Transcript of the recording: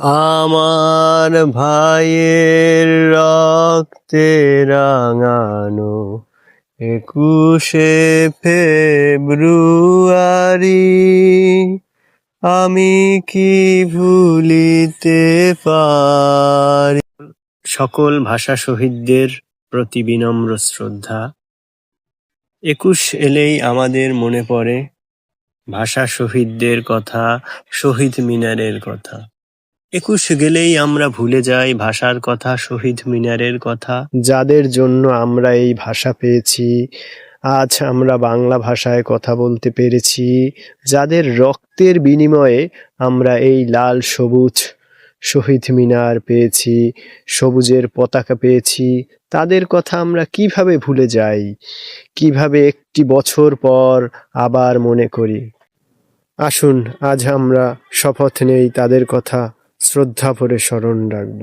আমার ভাইয়ের রক্তে রাঙানো 21শে ফেব্রুয়ারি আমি কি ভুলিতে পারি। সকল ভাষা শহীদদের প্রতি বিনম্র শ্রদ্ধা। 21 এলেই আমাদের মনে পড়ে ভাষা শহীদদের কথা, শহীদ মিনারের কথা। 21 গেলেই আমরা ভুলে যাই ভাষার কথা, শহীদ মিনারের কথা, যাদের জন্য আমরা এই ভাষা পেয়েছি। আজ আমরা বাংলা ভাষায় কথা বলতে পেরেছি, যাদের রক্তের বিনিময়ে আমরা এই লাল সবুজ শহীদ মিনার পেয়েছি, সবুজের পতাকা পেয়েছি। তাদের কথা আমরা কিভাবে ভুলে যাই, কিভাবে একটি বছর পর আবার মনে করি। আসুন আজ আমরা শপথ নেই তাদের কথা শ্রদ্ধা ভরে স্মরণ রাখব।